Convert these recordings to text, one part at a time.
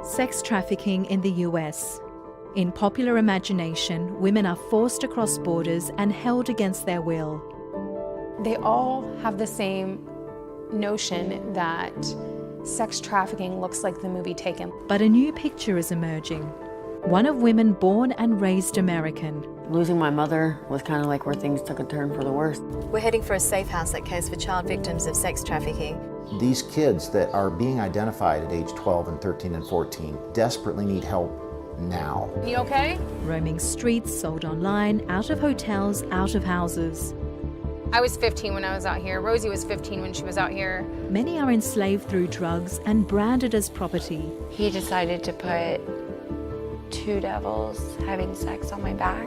Sex trafficking in the US. In popular imagination, women are forced across borders and held against their will. They all have the same notion that sex trafficking looks like the movie Taken. But a new picture is emerging. One of women born and raised American. Losing my mother was kind of like where things took a turn for the worse. We're heading for a safe house that cares for child victims of sex trafficking. These kids that are being identified at age 12 and 13 and 14 desperately need help now. You okay? Roaming streets, sold online, out of hotels, out of houses. I was 15 when I was out here. Rosie was 15 when she was out here. Many are enslaved through drugs and branded as property. He decided to put two devils having sex on my back.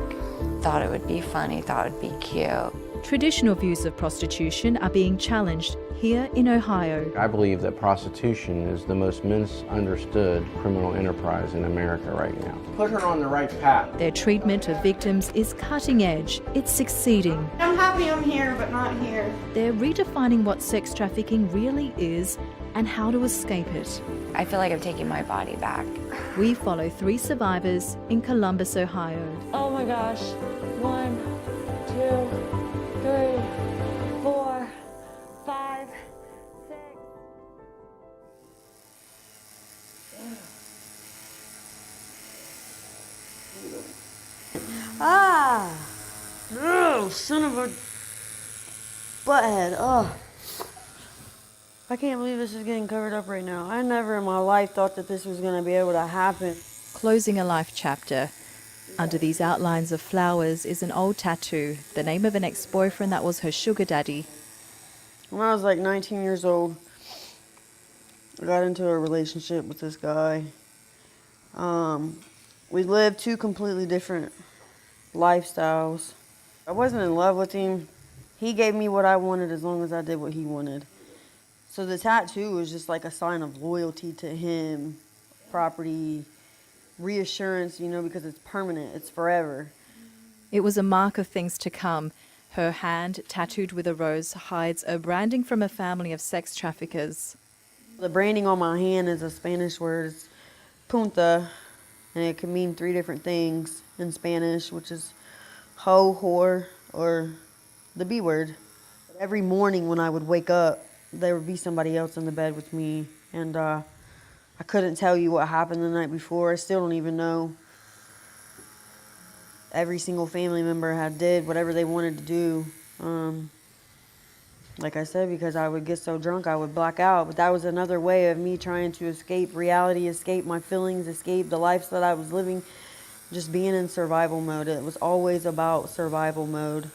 Thought it would be funny, thought it would be cute. Traditional views of prostitution are being challenged here in Ohio. I believe that prostitution is the most misunderstood criminal enterprise in America right now. Put her on the right path. Their treatment of victims is cutting edge. It's succeeding. I'm happy I'm here, but not here. They're redefining what sex trafficking really is and how to escape it. I feel like I'm taking my body back. We follow 3 survivors in Columbus, Ohio. Oh my gosh. 1, 2, 3, 4, 5, 6. Ah! No, son of a butthead. Oh. I can't believe this is getting covered up right now. I never in my life thought that this was going to be able to happen. Closing a life chapter. Under these outlines of flowers is an old tattoo, the name of an ex-boyfriend that was her sugar daddy. When I was like 19 years old, I got into a relationship with this guy. We lived 2 completely different lifestyles. I wasn't in love with him. He gave me what I wanted as long as I did what he wanted. So the tattoo was just like a sign of loyalty to him, property, reassurance, you know, because it's permanent, it's forever. It was a mark of things to come. Her hand, tattooed with a rose, hides a branding from a family of sex traffickers. The branding on my hand is a Spanish word, it's punta, and it can mean 3 different things in Spanish, which is hoe, whore, or the B word. Every morning when I would wake up, there would be somebody else in the bed with me, and I couldn't tell you what happened the night before. I still don't even know. Every single family member had did whatever they wanted to do. Like I said, because I would get so drunk, I would black out. But that was another way of me trying to escape reality, escape my feelings, escape the life that I was living, just being in survival mode. It was always about survival mode.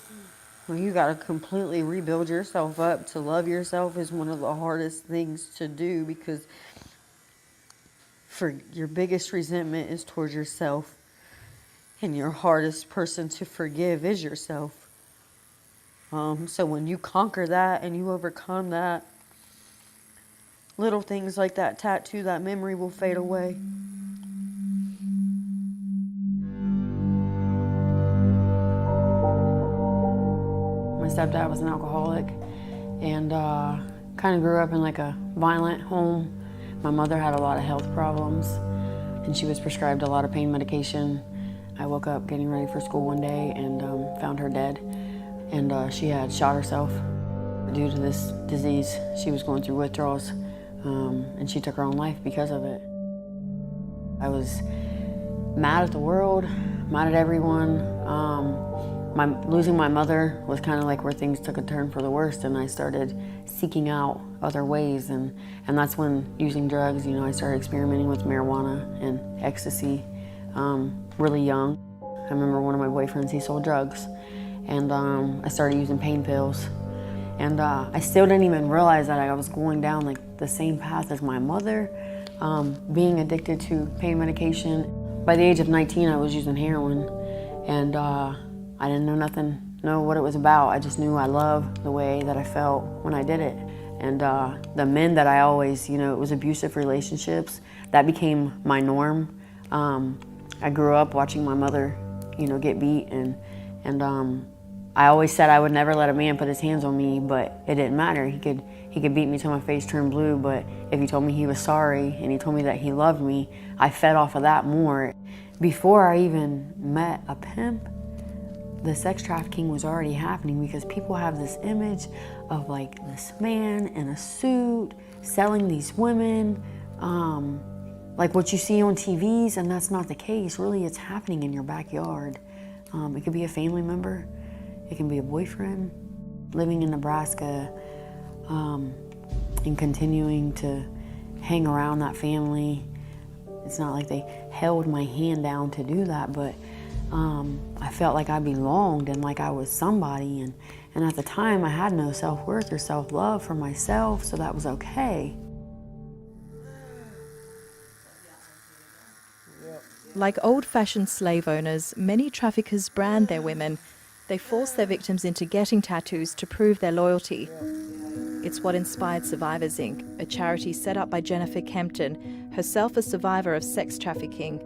Well, you got to completely rebuild yourself up. To love yourself is one of the hardest things to do, because for your biggest resentment is towards yourself, and your hardest person to forgive is yourself. So when you conquer that and you overcome that, little things like that tattoo, that memory will fade away. My stepdad was an alcoholic, and kind of grew up in like a violent home. My mother had a lot of health problems, and she was prescribed a lot of pain medication. I woke up getting ready for school one day and found her dead, and she had shot herself. Due to this disease, she was going through withdrawals, and she took her own life because of it. I was mad at the world, mad at everyone. Losing my mother was kind of like where things took a turn for the worst, and I started seeking out other ways, and that's when using drugs, you know, I started experimenting with marijuana and ecstasy really young. I remember one of my boyfriends, he sold drugs, and I started using pain pills, and I still didn't even realize that I was going down like the same path as my mother, being addicted to pain medication. By the age of 19, I was using heroin, and I didn't know what it was about. I just knew I loved the way that I felt when I did it. And the men that I always, you know, it was abusive relationships, that became my norm. I grew up watching my mother, you know, get beat, and I always said I would never let a man put his hands on me, but it didn't matter. He He could beat me till my face turned blue, but if he told me he was sorry and he told me that he loved me, I fed off of that more. Before I even met a pimp, the sex trafficking was already happening because people have this image of like this man in a suit selling these women, like what you see on TVs, and that's not the case. Really, it's happening in your backyard. It could be a family member, it can be a boyfriend. Living in Nebraska and continuing to hang around that family, it's not like they held my hand down to do that, but I felt like I belonged and like I was somebody, and at the time I had no self-worth or self-love for myself, so that was okay. Like old-fashioned slave owners, many traffickers brand their women. They force their victims into getting tattoos to prove their loyalty. It's what inspired Survivors Inc., a charity set up by Jennifer Kempton, herself a survivor of sex trafficking.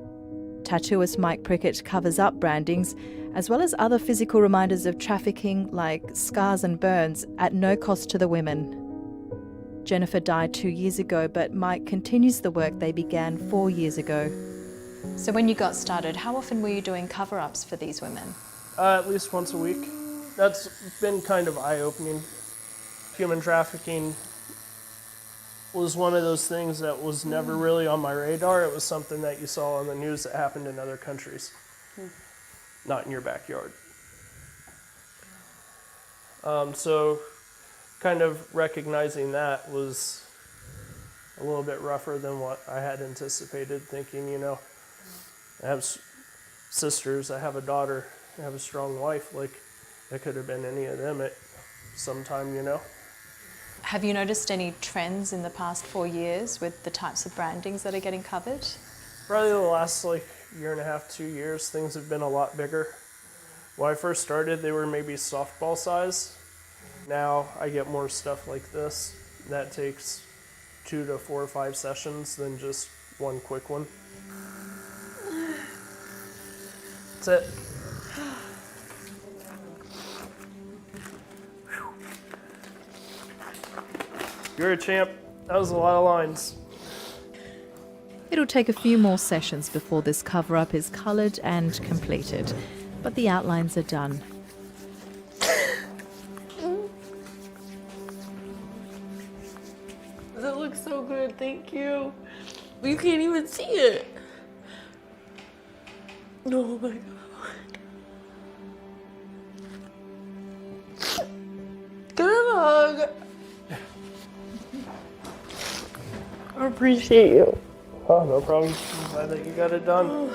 Tattooist Mike Prickett covers up brandings, as well as other physical reminders of trafficking like scars and burns at no cost to the women. Jennifer died 2 years ago, but Mike continues the work they began 4 years ago. So when you got started, how often were you doing cover-ups for these women? At least once a week. That's been kind of eye-opening. Human trafficking was one of those things that was never really on my radar. It was something that you saw on the news that happened in other countries, not in your backyard. So kind of recognizing that was a little bit rougher than what I had anticipated, thinking, you know, I have sisters, I have a daughter, I have a strong wife, like it could have been any of them at some time, you know. Have you noticed any trends in the past 4 years with the types of brandings that are getting covered? Probably the last like year and a half, 2 years, things have been a lot bigger. When I first started, they were maybe softball size. Now I get more stuff like this. That takes 2 to 4 or 5 sessions than just one quick one. That's it. You're a champ. That was a lot of lines. It'll take a few more sessions before this cover-up is coloured and completed, but the outlines are done. That looks so good, thank you. You can't even see it. Oh my God. Good hug. I appreciate you. Oh, no problem. I'm glad that you got it done.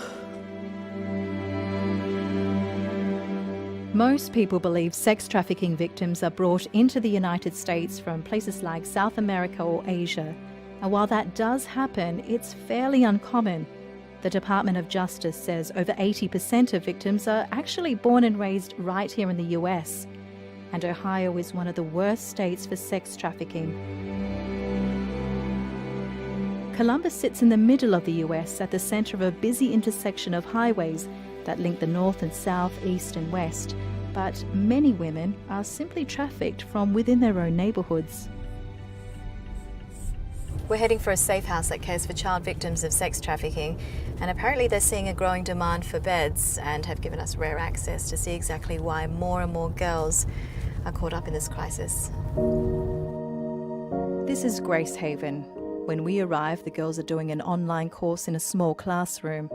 Most people believe sex trafficking victims are brought into the United States from places like South America or Asia. And while that does happen, it's fairly uncommon. The Department of Justice says over 80% of victims are actually born and raised right here in the US. And Ohio is one of the worst states for sex trafficking. Columbus sits in the middle of the US at the center of a busy intersection of highways that link the north and south, east and west. But many women are simply trafficked from within their own neighborhoods. We're heading for a safe house that cares for child victims of sex trafficking, and apparently they're seeing a growing demand for beds and have given us rare access to see exactly why more and more girls are caught up in this crisis. This is Grace Haven. When we arrive, the girls are doing an online course in a small classroom.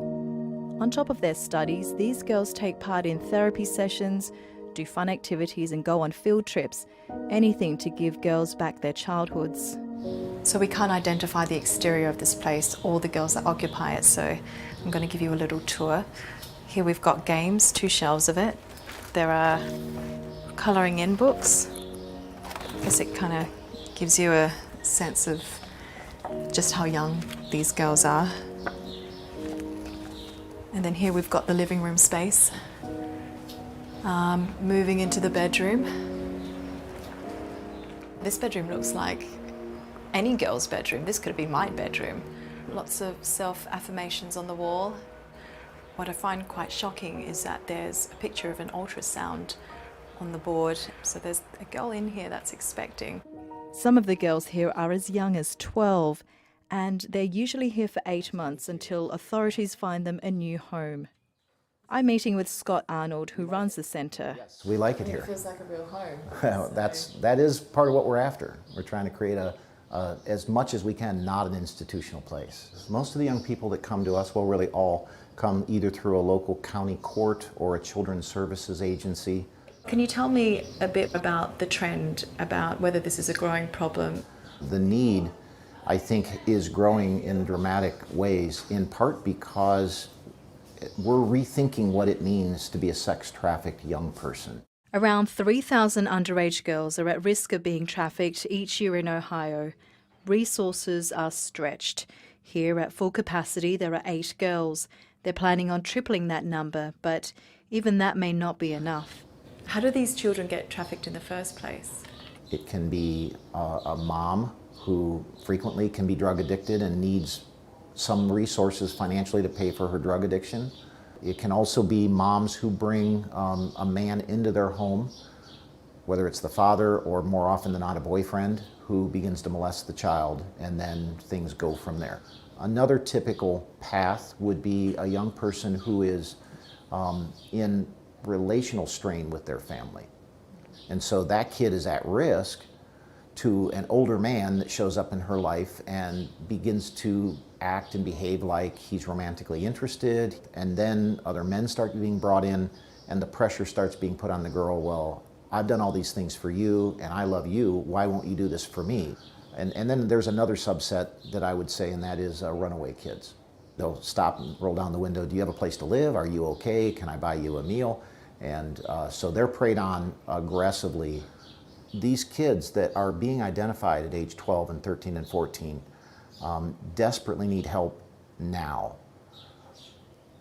On top of their studies, these girls take part in therapy sessions, do fun activities and go on field trips, anything to give girls back their childhoods. So we can't identify the exterior of this place or the girls that occupy it, so I'm going to give you a little tour. Here we've got games, 2 shelves of it. There are colouring in books. I guess it kind of gives you a sense of just how young these girls are. And then here we've got the living room space. Moving into the bedroom. This bedroom looks like any girl's bedroom. This could be my bedroom. Lots of self-affirmations on the wall. What I find quite shocking is that there's a picture of an ultrasound on the board. So there's a girl in here that's expecting. Some of the girls here are as young as 12, and they're usually here for 8 months until authorities find them a new home. I'm meeting with Scott Arnold, who runs the centre. We like it here. It feels like a real home. That is part of what we're after. We're trying to create as much as we can, not an institutional place. Most of the young people that come to us, well, really all, come either through a local county court or a children's services agency. Can you tell me a bit about the trend, about whether this is a growing problem? The need, I think, is growing in dramatic ways, in part because we're rethinking what it means to be a sex-trafficked young person. Around 3,000 underage girls are at risk of being trafficked each year in Ohio. Resources are stretched. Here at full capacity, there are 8 girls. They're planning on tripling that number, but even that may not be enough. How do these children get trafficked in the first place? It can be a mom who frequently can be drug addicted and needs some resources financially to pay for her drug addiction. It can also be moms who bring a man into their home, whether it's the father or more often than not a boyfriend, who begins to molest the child, and then things go from there. Another typical path would be a young person who is in relational strain with their family. And so that kid is at risk to an older man that shows up in her life and begins to act and behave like he's romantically interested, and then other men start being brought in, and the pressure starts being put on the girl, well, I've done all these things for you, and I love you, why won't you do this for me? And then there's another subset that I would say, and that is runaway kids. They'll stop and roll down the window, do you have a place to live? Are you okay? Can I buy you a meal? And so they're preyed on aggressively. These kids that are being identified at age 12 and 13 and 14 desperately need help now.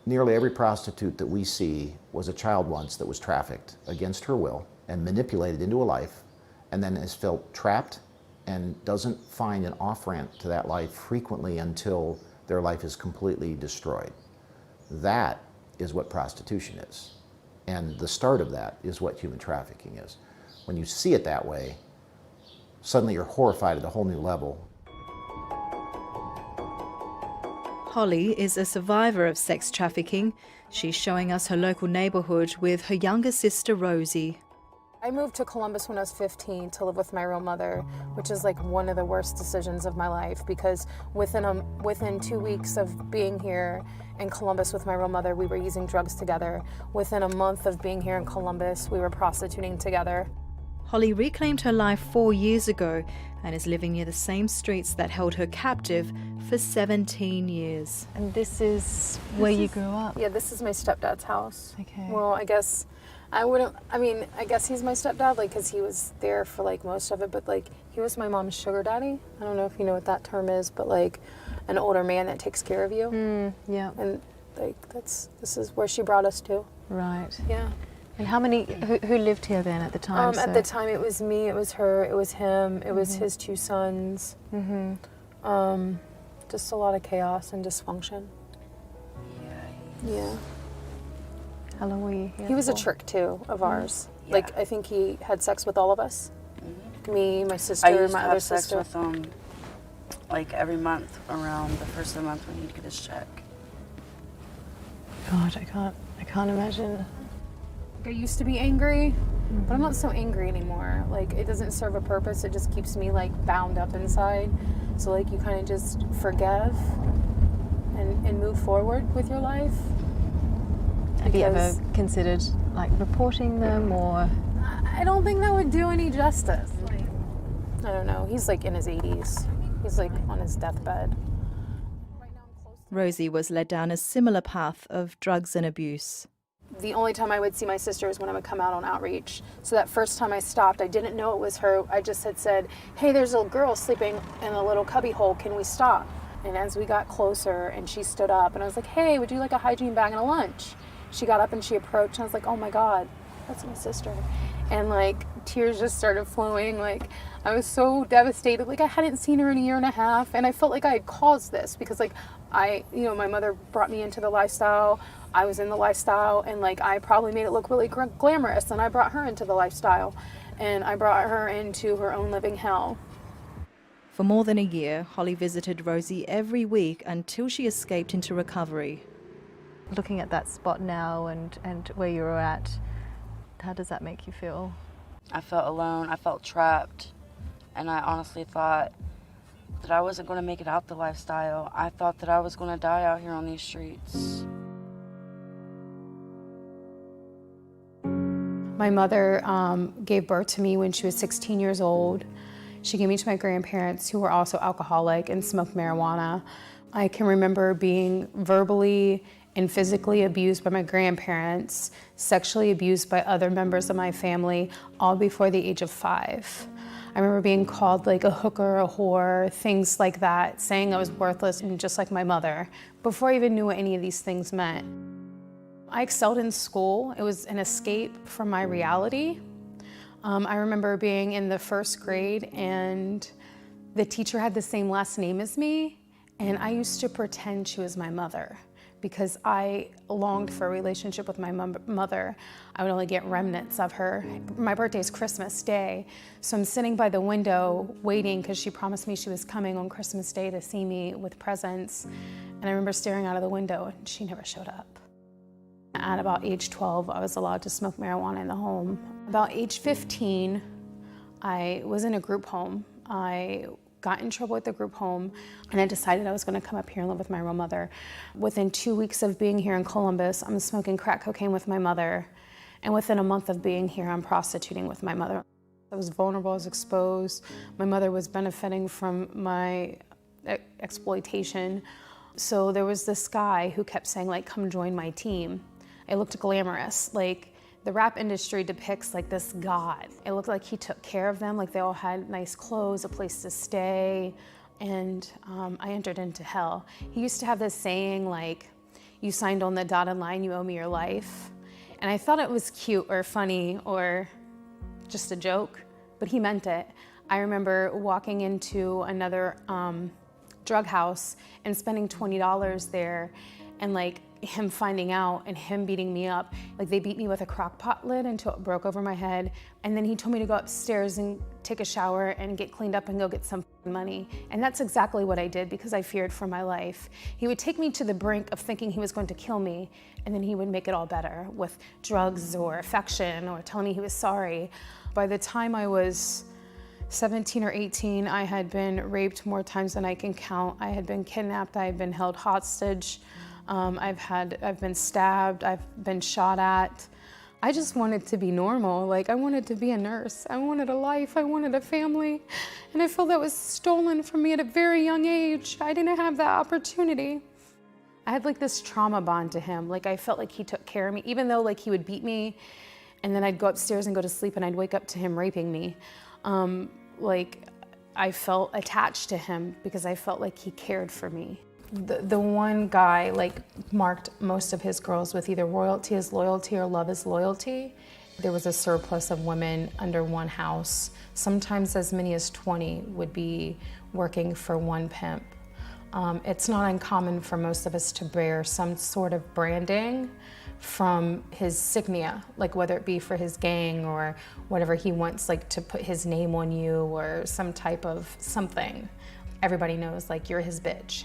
Nearly every prostitute that we see was a child once that was trafficked against her will and manipulated into a life, and then has felt trapped and doesn't find an off-ramp to that life frequently until their life is completely destroyed. That is what prostitution is. And the start of that is what human trafficking is. When you see it that way, suddenly you're horrified at a whole new level. Holly is a survivor of sex trafficking. She's showing us her local neighbourhood with her younger sister, Rosie. I moved to Columbus when I was 15 to live with my real mother, which is like one of the worst decisions of my life, because within 2 weeks of being here in Columbus with my real mother, we were using drugs together. Within a month of being here in Columbus, we were prostituting together. Holly reclaimed her life 4 years ago and is living near the same streets that held her captive for 17 years. And this is where you grew up? Yeah, this is my stepdad's house. Okay. Well, I guess I guess he's my stepdad, like, because he was there for, like, most of it, but, like, he was my mom's sugar daddy. I don't know if you know what that term is, but, like, an older man that takes care of you. Yeah. And, like, this is where she brought us to. Right. Yeah. And how many, who lived here then at the time? At the time, it was me, it was her, it was him, it was his 2 sons. Just a lot of chaos and dysfunction. Yeah. How long were you here He was a for? trick, too, of ours. Yeah. Like, I think he had sex with all of us. Me, my I sister, used my to other have sex sister. with him like every month around the first of the month when he'd get his check. God, I can't imagine. I used to be angry, but I'm not so angry anymore. Like, it doesn't serve a purpose. It just keeps me, like, bound up inside. So, like, you kind of just forgive and move forward with your life. Have you ever considered, like, reporting them, or? I don't think that would do any justice. Like, I don't know. He's, like, in his 80s. He's, like, on his deathbed. Rosie was led down a similar path of drugs and abuse. The only time I would see my sister was when I would come out on outreach. So that first time I stopped, I didn't know it was her. I just had said, hey, there's a girl sleeping in a little cubby hole. Can we stop? And as we got closer and she stood up and I was like, hey, would you like a hygiene bag and a lunch? She got up and she approached and I was like, oh my God, that's my sister. And like tears just started flowing. Like I was so devastated. Like I hadn't seen her in a year and a half. And I felt like I had caused this because like my mother brought me into the lifestyle. I was in the lifestyle and like I probably made it look really glamorous, and I brought her into the lifestyle and I brought her into her own living hell. For more than a year, Holly visited Rosie every week until she escaped into recovery. Looking at that spot now and where you were at, how does that make you feel? I felt alone, I felt trapped, and I honestly thought that I wasn't going to make it out the lifestyle. I thought that I was going to die out here on these streets. My mother gave birth to me when she was 16 years old. She gave me to my grandparents, who were also alcoholic and smoked marijuana. I can remember being verbally and physically abused by my grandparents, sexually abused by other members of my family, all before the age of 5. I remember being called like a hooker, a whore, things like that, saying I was worthless and just like my mother, before I even knew what any of these things meant. I excelled in school. It was an escape from my reality. I remember being in the 1st grade and the teacher had the same last name as me, and I used to pretend she was my mother because I longed for a relationship with my mother. I would only get remnants of her. My birthday is Christmas Day, so I'm sitting by the window waiting because she promised me she was coming on Christmas Day to see me with presents. And I remember staring out of the window and she never showed up. At about age 12, I was allowed to smoke marijuana in the home. About age 15, I was in a group home. I got in trouble at the group home, and I decided I was going to come up here and live with my real mother. Within 2 weeks of being here in Columbus, I'm smoking crack cocaine with my mother, and within a month of being here, I'm prostituting with my mother. I was vulnerable, I was exposed. My mother was benefiting from my exploitation. So there was this guy who kept saying, like, come join my team. It looked glamorous. Like, the rap industry depicts like this god. It looked like he took care of them, like they all had nice clothes, a place to stay, and I entered into hell. He used to have this saying like, you signed on the dotted line, you owe me your life. And I thought it was cute or funny or just a joke, but he meant it. I remember walking into another drug house and spending $20 there, and like him finding out and him beating me up. Like, they beat me with a crock pot lid until it broke over my head. And then he told me to go upstairs and take a shower and get cleaned up and go get some money. And that's exactly what I did because I feared for my life. He would take me to the brink of thinking he was going to kill me, and then he would make it all better with drugs or affection or telling me he was sorry. By the time I was 17 or 18, I had been raped more times than I can count. I had been kidnapped, I had been held hostage. I've been stabbed, I've been shot at. I just wanted to be normal. Like, I wanted to be a nurse. I wanted a life, I wanted a family. And I felt that was stolen from me at a very young age. I didn't have that opportunity. I had like this trauma bond to him. Like, I felt like he took care of me, even though like he would beat me and then I'd go upstairs and go to sleep and I'd wake up to him raping me. Like, I felt attached to him because I felt like he cared for me. The one guy like marked most of his girls with either royalty is loyalty or love is loyalty. There was a surplus of women under one house. Sometimes as many as 20 would be working for one pimp. It's not uncommon for most of us to bear some sort of branding from his signia, like whether it be for his gang or whatever he wants, like to put his name on you or some type of something. Everybody knows like you're his bitch.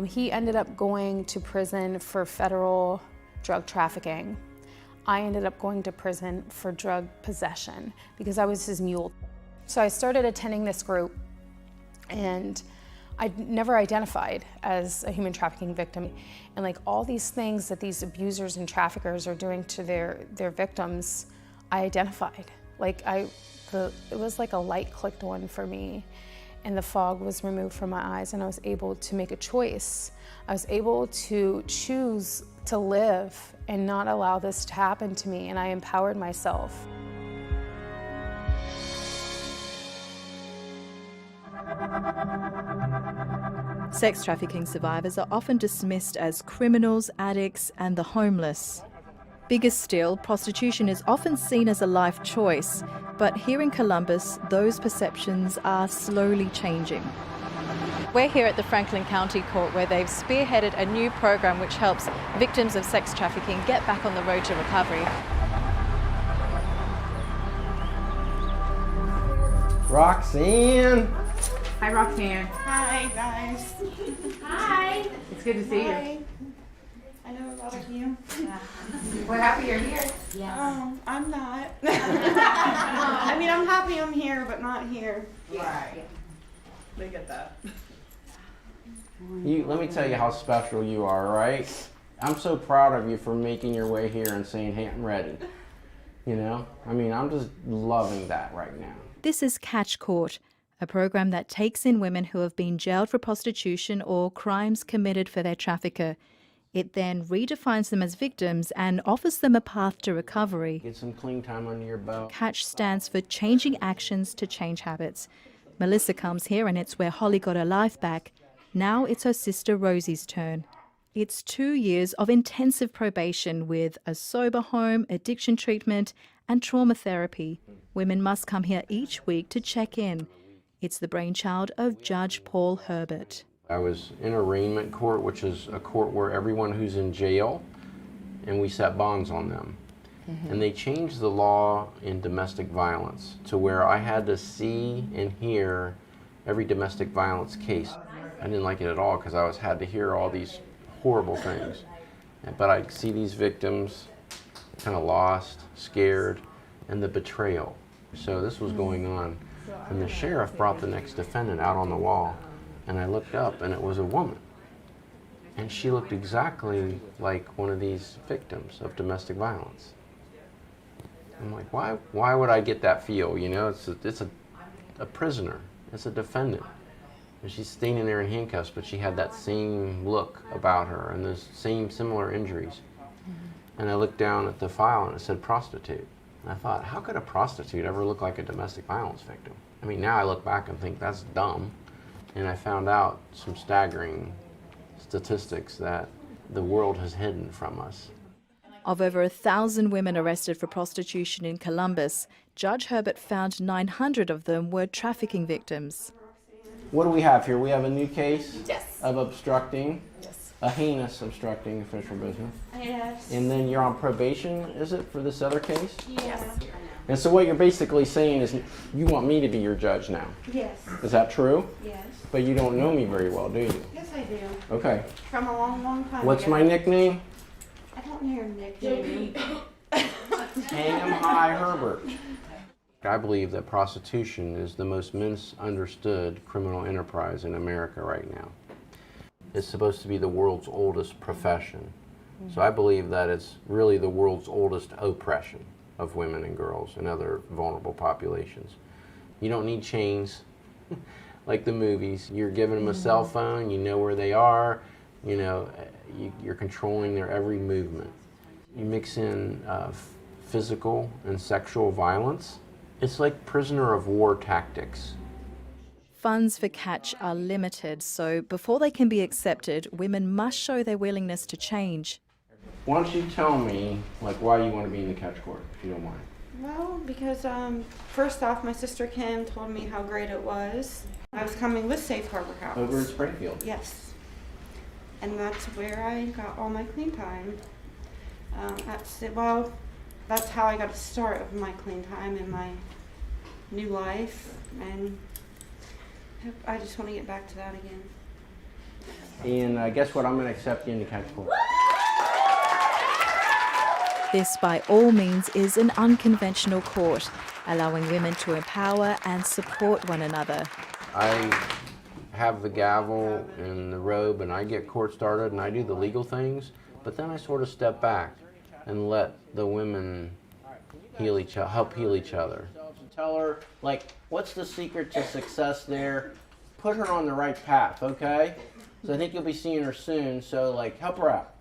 He ended up going to prison for federal drug trafficking. I ended up going to prison for drug possession because I was his mule. So I started attending this group, and I'd never identified as a human trafficking victim. And like all these things that these abusers and traffickers are doing to their victims, I identified. Like it was like a light clicked on for me, and the fog was removed from my eyes, and I was able to make a choice. I was able to choose to live and not allow this to happen to me, and I empowered myself. Sex trafficking survivors are often dismissed as criminals, addicts, and the homeless. Bigger still, prostitution is often seen as a life choice, but here in Columbus, those perceptions are slowly changing. We're here at the Franklin County Court, where they've spearheaded a new program which helps victims of sex trafficking get back on the road to recovery. Roxanne! Hi, Roxanne. Hi, guys. Hi. It's good to see Hi. I know a lot of you. We're happy you're here. I'm not. I mean, I'm happy I'm here, but not here. Right. They get that. Let me tell you how special you are, right? I'm so proud of you for making your way here and saying, hey, I'm ready. You know? I mean, I'm just loving that right now. This is Catch Court, a program that takes in women who have been jailed for prostitution or crimes committed for their trafficker. It then redefines them as victims and offers them a path to recovery. Get some clean time under your belt. Catch stands for Changing Actions to Change Habits. Melissa comes here and it's where Holly got her life back. Now it's her sister Rosie's turn. It's 2 years of intensive probation with a sober home, addiction treatment and trauma therapy. Women must come here each week to check in. It's the brainchild of Judge Paul Herbert. I was in arraignment court, which is a court where everyone who's in jail, and we set bonds on them. And they changed the law in domestic violence to where I had to see and hear every domestic violence case. I didn't like it at all because I had to hear all these horrible things. But I see these victims kind of lost, scared, and the betrayal. So this was going on. And the sheriff brought the next defendant out on the wall. And I looked up, and it was a woman. And she looked exactly like one of these victims of domestic violence. I'm like, why would I get that feel? You know, it's a prisoner. It's a defendant. And she's standing there in handcuffs, but she had that same look about her and those same similar injuries. And I looked down at the file, and it said prostitute. And I thought, how could a prostitute ever look like a domestic violence victim? I mean, now I look back and think that's dumb. And I found out some staggering statistics that the world has hidden from us. Of over 1,000 women arrested for prostitution in Columbus, Judge Herbert found 900 of them were trafficking victims. What do we have here? We have a new case Yes. of obstructing, Yes. a heinous obstructing official business. Yes. And then you're on probation, is it, for this other case? Yes. And so what you're basically saying is you want me to be your judge now. Yes. Is that true? Yes. But you don't know me very well, do you? Yes, I do. Okay. From a long, long time What's ago. my nickname? I don't know your nickname. Hang 'em high, Herbert. I believe that prostitution is the most misunderstood criminal enterprise in America right now. It's supposed to be the world's oldest profession. So I believe that it's really the world's oldest oppression of women and girls and other vulnerable populations. You don't need chains like the movies. You're giving them a cell phone, you know where they are, you know, you're controlling their every movement. You mix in physical and sexual violence. It's like prisoner of war tactics. Funds for Catch are limited, so before they can be accepted, women must show their willingness to change. Why don't you tell me, like, why you want to be in the Catch Court, if you don't mind? Well, because first off, my sister Kim told me how great it was. I was coming with Safe Harbor House. Over in Springfield. Yes. And that's where I got all my clean time. That's how I got to start of my clean time in my new life. And I just want to get back to that again. And guess what? I'm going to accept you in the Catch Court. This, by all means, is an unconventional court, allowing women to empower and support one another. I have the gavel and the robe, and I get court started, and I do the legal things, but then I sort of step back and let the women help heal each other. Tell her, like, what's the secret to success there? Put her on the right path, okay? So I think you'll be seeing her soon, so, like, help her out.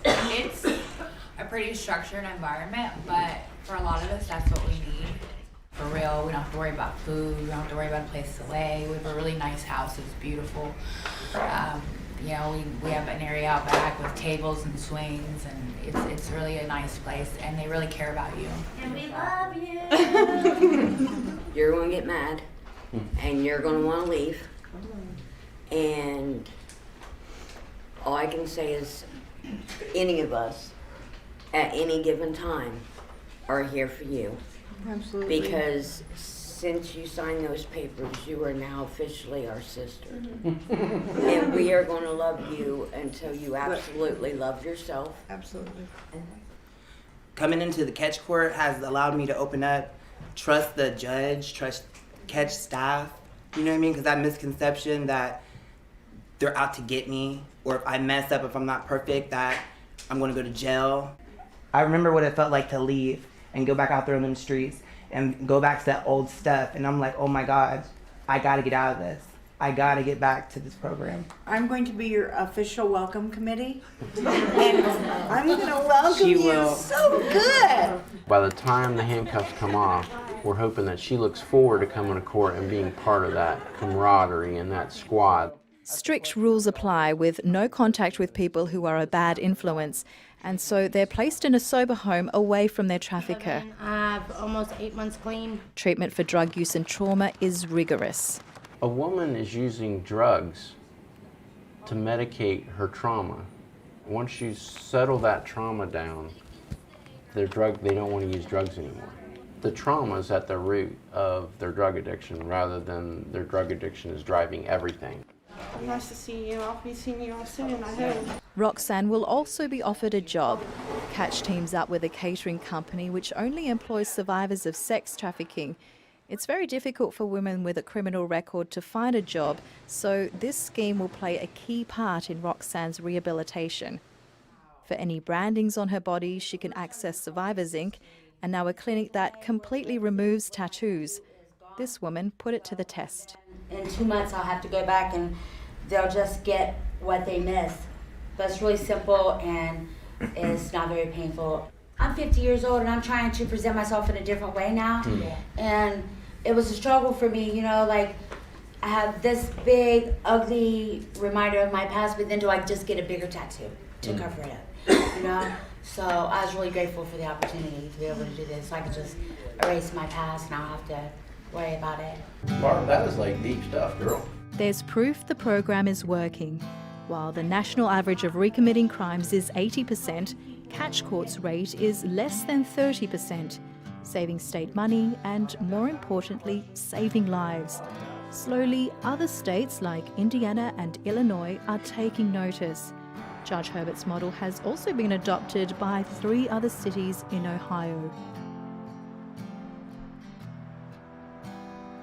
It's a pretty structured environment, but for a lot of us, that's what we need. For real, we don't have to worry about food, we don't have to worry about a place to lay. We have a really nice house, it's beautiful. You know, we have an area out back with tables and swings, and it's really a nice place, and they really care about you. And we love you. You're going to get mad, and you're going to want to leave. And all I can say is any of us at any given time are here for you. Absolutely. Because since you signed those papers, you are now officially our sister. And we are going to love you until you absolutely love yourself. Absolutely. Coming into the catch court has allowed me to open up, trust the judge, trust catch staff. You know what I mean? Because that misconception that they're out to get me, or if I mess up, if I'm not perfect, that I'm going to go to jail. I remember what it felt like to leave and go back out there on the streets and go back to that old stuff. And I'm like, oh my God, I got to get out of this. I got to get back to this program. I'm going to be your official welcome committee. And I'm going to welcome She you will. so good. By the time the handcuffs come off, we're hoping that she looks forward to coming to court and being part of that camaraderie and that squad. Strict rules apply, with no contact with people who are a bad influence, and so they're placed in a sober home away from their trafficker. I have almost 8 months clean. Treatment for drug use and trauma is rigorous. A woman is using drugs to medicate her trauma. Once you settle that trauma down, they don't want to use drugs anymore. The trauma is at the root of their drug addiction rather than their drug addiction is driving everything. Nice to see you. I'll be seeing you all soon, I hope. Roxanne will also be offered a job. Catch teams up with a catering company which only employs survivors of sex trafficking. It's very difficult for women with a criminal record to find a job, so this scheme will play a key part in Roxanne's rehabilitation. For any brandings on her body, she can access Survivors Inc. and now a clinic that completely removes tattoos. This woman put it to the test. In 2 months, I'll have to go back and they'll just get what they miss. But it's really simple and it's not very painful. I'm 50 years old and I'm trying to present myself in a different way now. And it was a struggle for me, you know, like I have this big, ugly reminder of my past, but then do I just get a bigger tattoo to cover it up, you know? So I was really grateful for the opportunity to be able to do this. So I could just erase my past and I don't have to worry about it. Barb, that is like deep stuff, girl. There's proof the program is working. While the national average of recommitting crimes is 80%, Catch Court's rate is less than 30%, saving state money and, more importantly, saving lives. Slowly, other states like Indiana and Illinois are taking notice. Judge Herbert's model has also been adopted by 3 other cities in Ohio.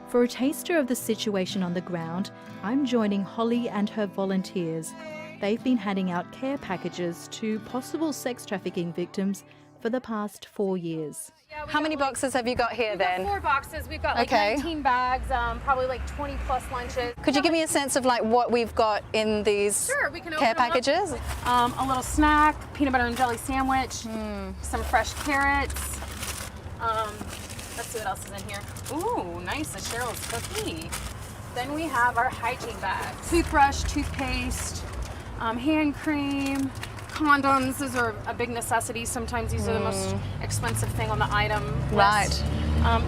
For a taster of the situation on the ground, I'm joining Holly and her volunteers. They've been handing out care packages to possible sex trafficking victims for the past 4 years. How many boxes have you got here then? We've got 4 boxes. We've got like 19 bags, probably like 20 plus lunches. Could you give me a sense of like what we've got in these we can care open them up. packages? A little snack, peanut butter and jelly sandwich, some fresh carrots. Let's see what else is in here. Ooh, nice, a Cheryl's cookie. Then we have our hygiene bags. Toothbrush, toothpaste, hand cream, condoms. Those are a big necessity. Sometimes these are the most expensive thing on the item list.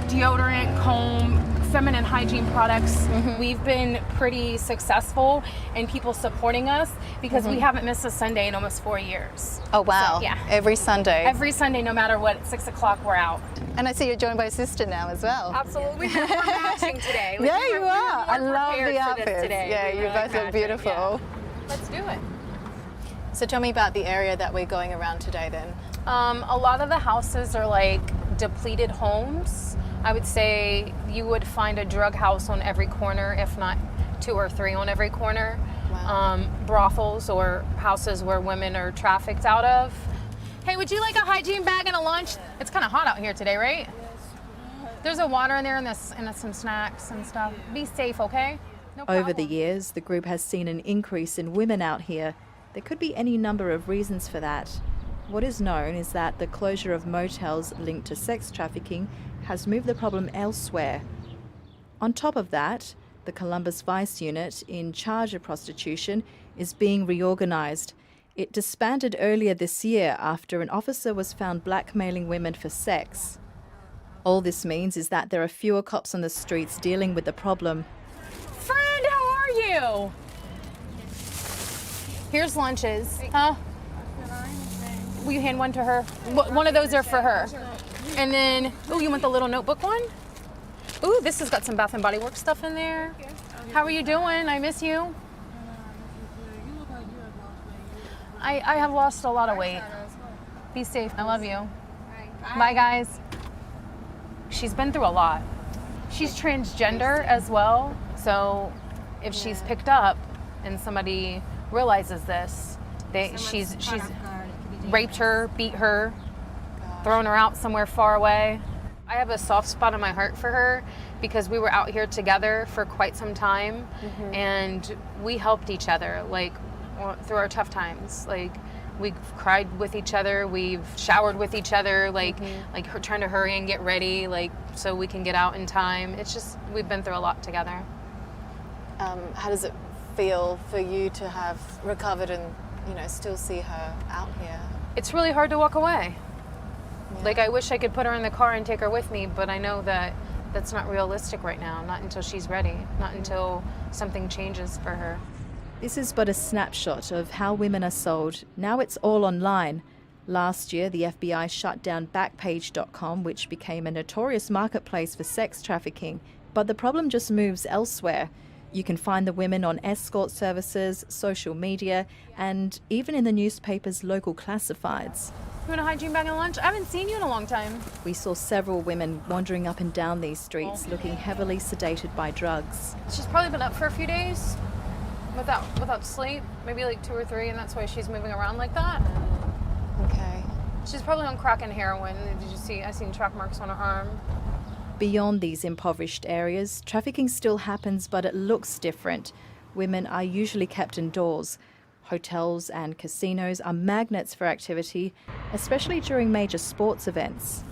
Deodorant, comb, feminine hygiene products. We've been pretty successful in people supporting us because we haven't missed a Sunday in almost 4 years. Oh wow, So, yeah. every Sunday. Every Sunday, no matter what, at 6 o'clock, we're out. And I see you're joined by a sister now as well. Absolutely. We're matching today. Yeah, you are. I love the prepared for this outfits. today. Yeah, We you really both look match it, beautiful. yeah. Let's do it. So tell me about the area that we're going around today then. A lot of the houses are like depleted homes. I would say you would find a drug house on every corner, if not 2 or 3 on every corner. Wow. Brothels or houses where women are trafficked out of. Hey, would you like a hygiene bag and a lunch? It's kind of hot out here today, right? There's a water in there and some snacks and stuff. Be safe, okay? No problem. Over the years, the group has seen an increase in women out here. There could be any number of reasons for that. What is known is that the closure of motels linked to sex trafficking has moved the problem elsewhere. On top of that, the Columbus Vice Unit in charge of prostitution is being reorganized. It disbanded earlier this year after an officer was found blackmailing women for sex. All this means is that there are fewer cops on the streets dealing with the problem. Friend, how are you? Here's lunches. Huh? Will you hand one to her? One of those are for her. And then, oh, you want the little notebook one? Ooh, this has got some Bath and Body Works stuff in there. How are you doing? I miss you. I have lost a lot of weight. Be safe. I love you. Bye, guys. She's been through a lot. She's transgender as well, so if she's picked up and somebody realizes this, she's raped her, beat her, thrown her out somewhere far away. I have a soft spot in my heart for her because we were out here together for quite some time, and we helped each other, like, through our tough times. Like, we've cried with each other, we've showered with each other, like her trying to hurry and get ready, like, so we can get out in time. It's just, we've been through a lot together. How does it feel for you to have recovered and, you know, still see her out here? It's really hard to walk away. Yeah. Like, I wish I could put her in the car and take her with me, but I know that that's not realistic right now, not until she's ready, not until something changes for her. This is but a snapshot of how women are sold. Now it's all online. Last year, the FBI shut down Backpage.com, which became a notorious marketplace for sex trafficking. But the problem just moves elsewhere. You can find the women on escort services, social media, and even in the newspaper's local classifieds. You want a hygiene bag and lunch? I haven't seen you in a long time. We saw several women wandering up and down these streets, looking heavily sedated by drugs. She's probably been up for a few days without sleep, maybe like 2 or 3, and that's why she's moving around like that. Okay. She's probably on crack and heroin. Did you see? I seen track marks on her arm. Beyond these impoverished areas, trafficking still happens, but it looks different. Women are usually kept indoors. Hotels and casinos are magnets for activity, especially during major sports events.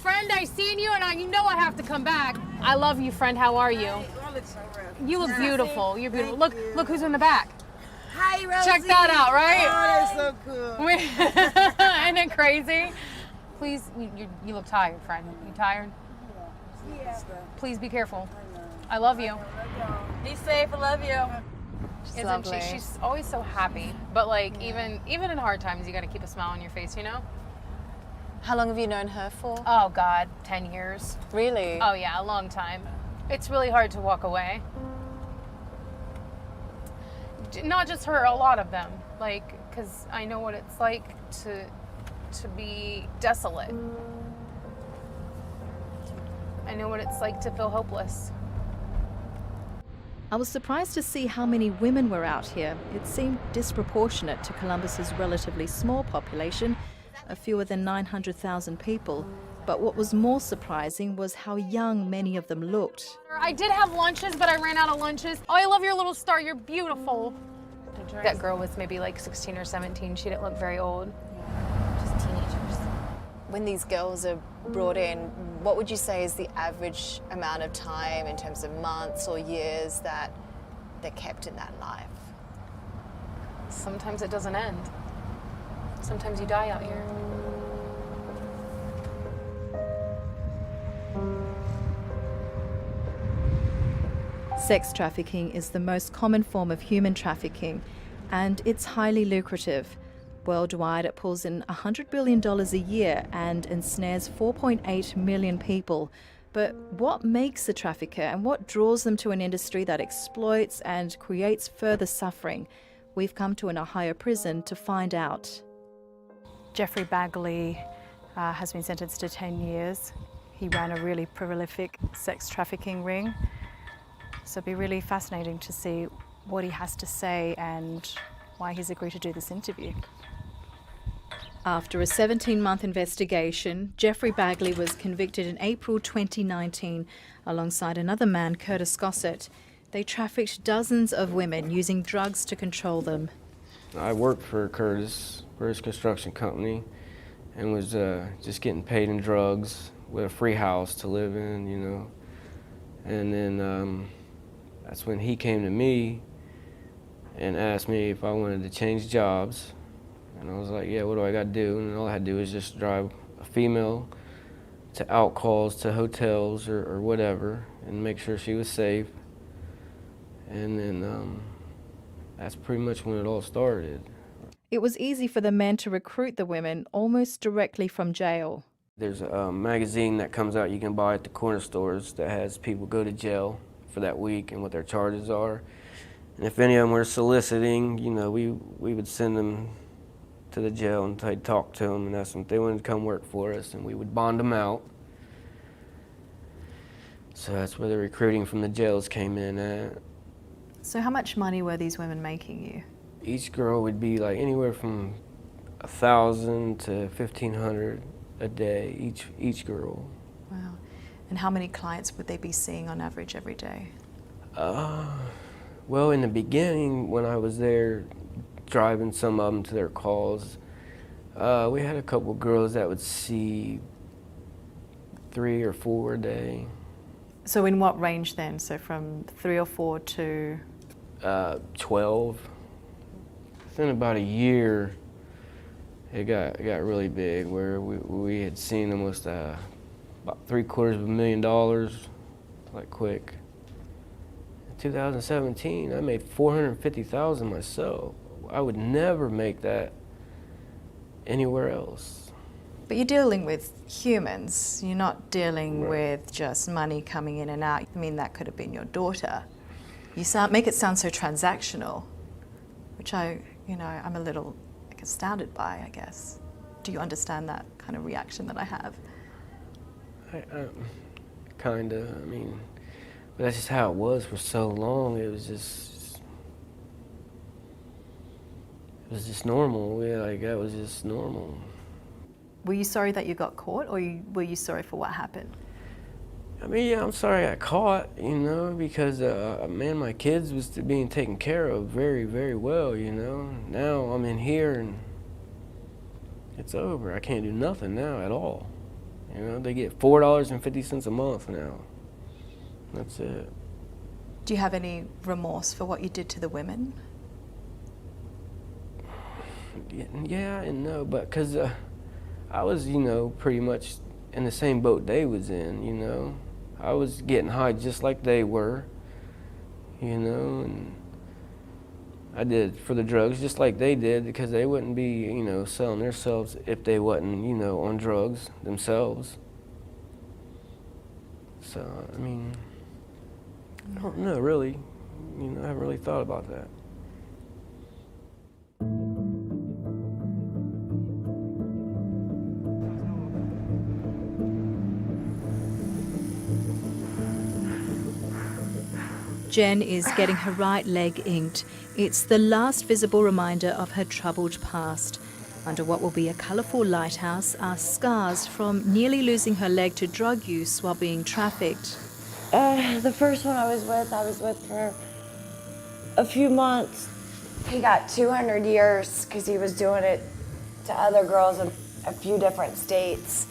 Friend, I seen you, and you know I have to come back. I love you, friend. How are you? You look beautiful. You're beautiful. Look who's in the back. Hi, Rosie. Check that out, right? Oh, that's so cool. Isn't it crazy? Please, you look tired, friend. You tired? Yeah. Please be careful. I love you. Be safe. I love you. Isn't she? She's always so happy. But like, even in hard times, you got to keep a smile on your face, you know? How long have you known her for? Oh God, 10 years. Really? Oh yeah, a long time. It's really hard to walk away. Not just her, a lot of them. Like, because I know what it's like to be desolate. I know what it's like to feel hopeless. I was surprised to see how many women were out here. It seemed disproportionate to Columbus's relatively small population of fewer than 900,000 people. But what was more surprising was how young many of them looked. I did have lunches, but I ran out of lunches. Oh, I love your little star. You're beautiful. That girl was maybe like 16 or 17. She didn't look very old. Just teenagers. When these girls are brought in, what would you say is the average amount of time in terms of months or years that they're kept in that life? Sometimes it doesn't end. Sometimes you die out here. Sex trafficking is the most common form of human trafficking, and it's highly lucrative. Worldwide, it pulls in $100 billion a year and ensnares 4.8 million people. But what makes a trafficker and what draws them to an industry that exploits and creates further suffering? We've come to an Ohio prison to find out. Jeffrey Bagley has been sentenced to 10 years. He ran a really prolific sex trafficking ring. So it'd be really fascinating to see what he has to say and why he's agreed to do this interview. After a 17-month investigation, Jeffrey Bagley was convicted in April 2019 alongside another man, Curtis Gossett. They trafficked dozens of women using drugs to control them. I worked for Curtis Construction Company and was just getting paid in drugs with a free house to live in, you know. And then that's when he came to me and asked me if I wanted to change jobs. And I was like, yeah, what do I got to do? And all I had to do was just drive a female to out calls to hotels or whatever and make sure she was safe. And then that's pretty much when it all started. It was easy for the men to recruit the women almost directly from jail. There's a magazine that comes out you can buy at the corner stores that has people go to jail for that week and what their charges are. And if any of them were soliciting, you know, we would send them to the jail and they'd talk to them and ask them if they wanted to come work for us, and we would bond them out. So that's where the recruiting from the jails came in at. So how much money were these women making you? Each girl would be like anywhere from $1,000 to $1,500 a day, each girl. Wow. And how many clients would they be seeing on average every day? Well, in the beginning, when I was there, driving some of them to their calls, we had a couple girls that would see 3 or 4 a day. So in what range then? So from 3 or 4 to? 12. Within about a year, it got really big, where we had seen almost about $750,000, like quick. In 2017, I made $450,000 myself. I would never make that anywhere else. But you're dealing with humans. You're not dealing Right. with just money coming in and out. I mean, that could have been your daughter. You make it sound so transactional, which I'm a little astounded by, I guess. Do you understand that kind of reaction that I have? Kinda, I mean, but that's just how it was for so long. It was just normal. That was just normal. Were you sorry that you got caught, or were you sorry for what happened? I mean, yeah, I'm sorry I got caught, you know, because, man, my kids was being taken care of very, very well, you know. Now I'm in here and it's over. I can't do nothing now at all. You know, they get $4.50 a month now. That's it. Do you have any remorse for what you did to the women? Yeah and no, but because I was, you know, pretty much in the same boat they was in, you know. I was getting high just like they were, you know, and I did for the drugs just like they did, because they wouldn't be, you know, selling themselves if they wasn't, you know, on drugs themselves. So, I mean, I don't know, really. You know, I haven't really thought about that. Jen is getting her right leg inked. It's the last visible reminder of her troubled past. Under what will be a colourful lighthouse are scars from nearly losing her leg to drug use while being trafficked. The first one I was with for a few months. He got 200 years because he was doing it to other girls in a few different states.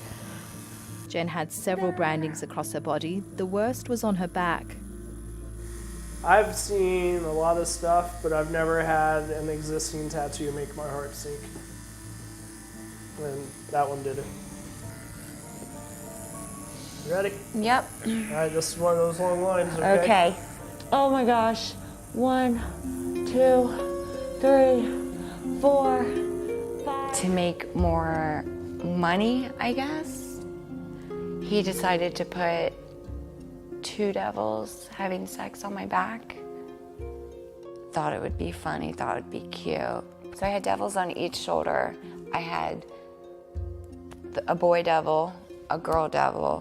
Jen had several brandings across her body. The worst was on her back. I've seen a lot of stuff, but I've never had an existing tattoo make my heart sink. And that one did it. You ready? Yep. All right, this is one of those long lines, okay? Okay. Oh my gosh. 1, 2, 3, 4, 5. To make more money, I guess, he decided to put 2 devils having sex on my back. Thought it would be funny, thought it would be cute. So I had devils on each shoulder. I had a boy devil, a girl devil.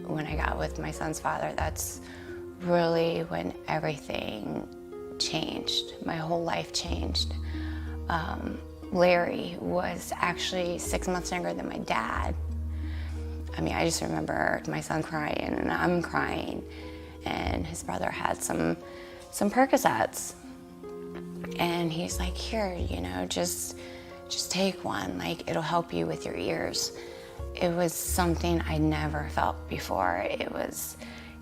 When I got with my son's father, that's really when everything changed. My whole life changed. Larry was actually 6 months younger than my dad. I mean, I just remember my son crying and I'm crying, and his brother had some Percocets. And he's like, here, you know, just take one, like it'll help you with your ears. It was something I never felt before.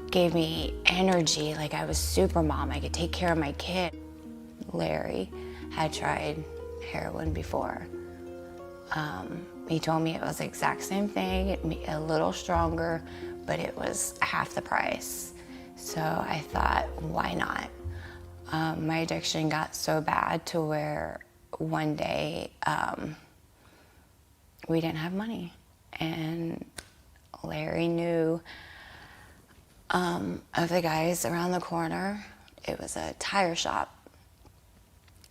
Gave me energy, like I was super mom, I could take care of my kid. Larry had tried heroin before. He told me it was the exact same thing, a little stronger, but it was half the price. So I thought, why not? My addiction got so bad to where one day we didn't have money. And Larry knew of the guys around the corner. It was a tire shop,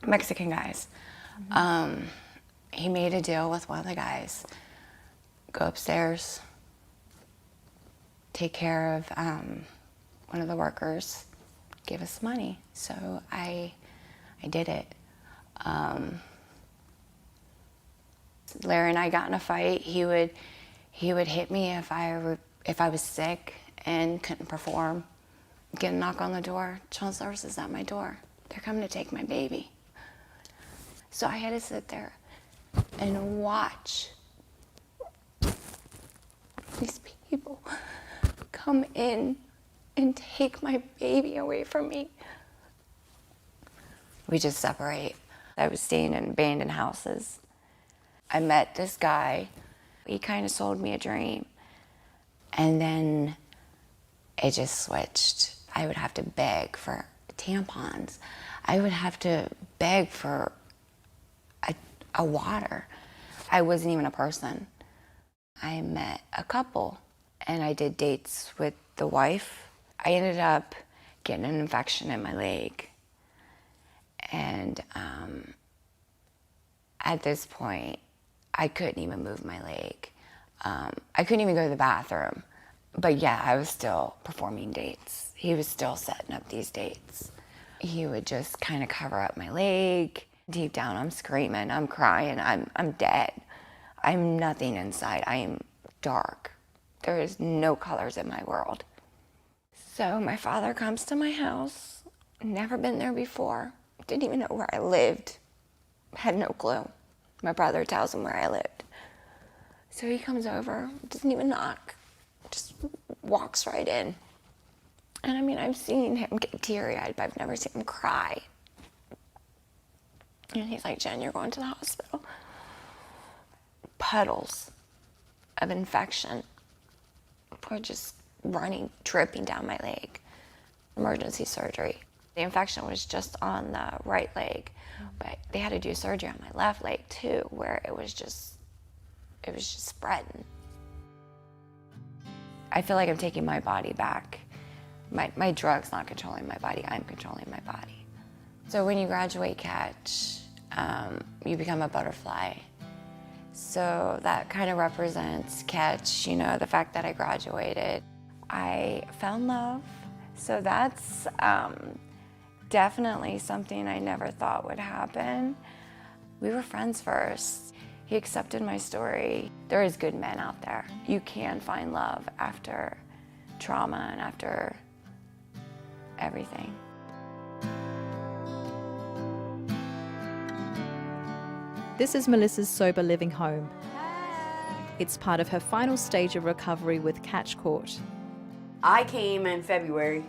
Mexican guys. He made a deal with one of the guys, go upstairs, take care of one of the workers, give us money. So I did it. Larry and I got in a fight. He would hit me if I was sick and couldn't perform. Get a knock on the door. Child services at my door. They're coming to take my baby. So I had to sit there and watch these people come in and take my baby away from me. We just separate. I was staying in abandoned houses. I met this guy. He kind of sold me a dream. And then it just switched. I would have to beg for tampons. I would have to beg for a water. I wasn't even a person. I met a couple and I did dates with the wife. I ended up getting an infection in my leg. And at this point, I couldn't even move my leg. I couldn't even go to the bathroom. But yeah, I was still performing dates. He was still setting up these dates. He would just kind of cover up my leg. Deep down, I'm screaming, I'm crying, I'm dead. I'm nothing inside, I am dark. There is no colors in my world. So my father comes to my house, never been there before, didn't even know where I lived, had no clue. My brother tells him where I lived. So he comes over, doesn't even knock, just walks right in. And I mean, I've seen him get teary-eyed, but I've never seen him cry. And he's like, Jen, you're going to the hospital. Puddles of infection were just running, dripping down my leg. Emergency surgery. The infection was just on the right leg, but they had to do surgery on my left leg too, where it was just spreading. I feel like I'm taking my body back. My drug's not controlling my body, I'm controlling my body. So when you graduate Catch, you become a butterfly. So that kind of represents Catch, you know, the fact that I graduated. I fell in love, so that's definitely something I never thought would happen. We were friends first. He accepted my story. There is good men out there. You can find love after trauma and after everything. This is Melissa's sober living home. It's part of her final stage of recovery with Catch Court. I came in February.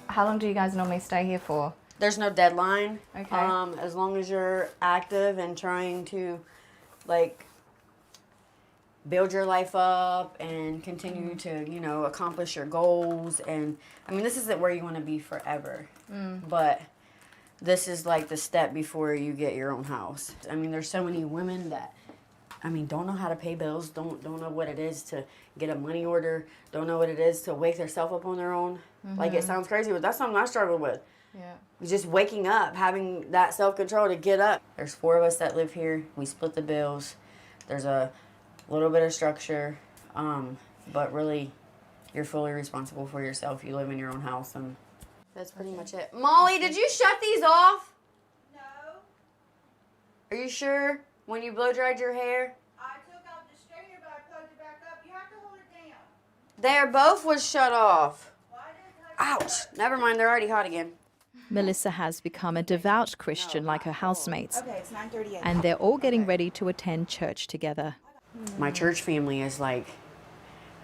How long do you guys normally stay here for? There's no deadline. Okay. As long as you're active and trying to, like, build your life up and continue to, you know, accomplish your goals. And, I mean, this isn't where you want to be forever. But this is like the step before you get your own house. I mean, there's so many women that, I mean, don't know how to pay bills, don't know what it is to get a money order, don't know what it is to wake themselves up on their own. Like, it sounds crazy, but that's something I struggled with. Yeah. Just waking up, having that self-control to get up. There's 4 of us that live here. We split the bills. There's a little bit of structure, but really, you're fully responsible for yourself. You live in your own house, and that's pretty much it. Molly, did you shut these off? No. Are you sure? When you blow dried your hair? I took out the strainer, but I plugged it back up. You have to hold it down. There, both was shut off. Ouch. Never mind, they're already hot again. Melissa has become a devout Christian like her housemates, Okay, it's 9:38. and they're all getting ready to attend church together. My church family is like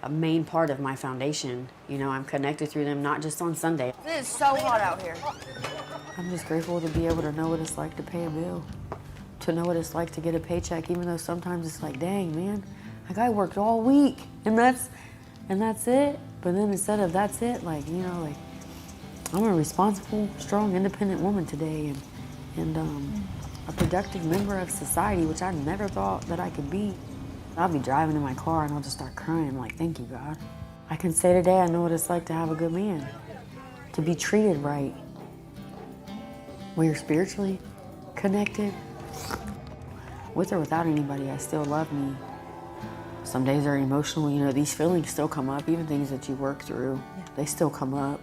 a main part of my foundation. You know, I'm connected through them, not just on Sunday. It is so hot out here. I'm just grateful to be able to know what it's like to pay a bill, to know what it's like to get a paycheck, even though sometimes it's like, dang, man, like I worked all week and that's it. But then instead of that's it, like, you know, like I'm a responsible, strong, independent woman today and a productive member of society, which I never thought that I could be. I'll be driving in my car and I'll just start crying. I'm like, thank you, God. I can say today I know what it's like to have a good man, to be treated right. When you're spiritually connected, with or without anybody, I still love me. Some days are emotional, you know, these feelings still come up, even things that you work through, they still come up.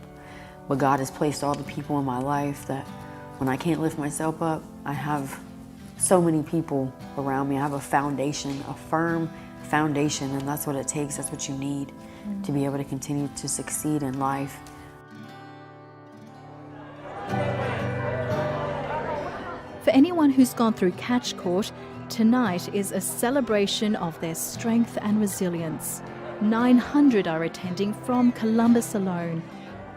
But God has placed all the people in my life that when I can't lift myself up, I have so many people around me. I have a foundation, a firm foundation, and that's what it takes, that's what you need to be able to continue to succeed in life. For anyone who's gone through Catch Court, tonight is a celebration of their strength and resilience. 900 are attending from Columbus alone.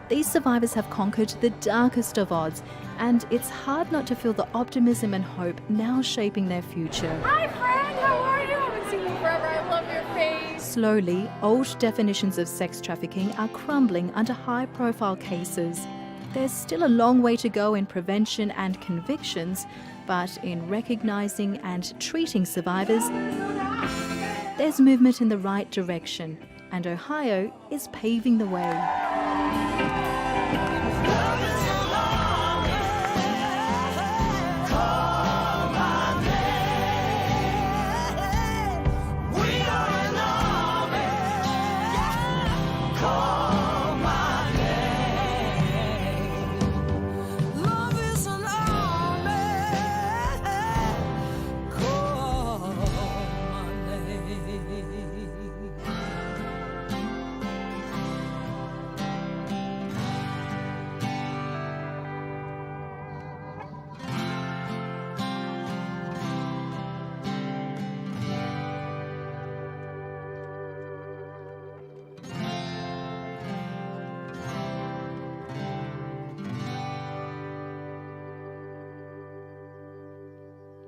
These survivors have conquered the darkest of odds, and it's hard not to feel the optimism and hope now shaping their future. Hi, friend. How are you? I haven't seen you forever. I love your face. Slowly, old definitions of sex trafficking are crumbling under high-profile cases. There's still a long way to go in prevention and convictions, but in recognizing and treating survivors, there's movement in the right direction, and Ohio is paving the way.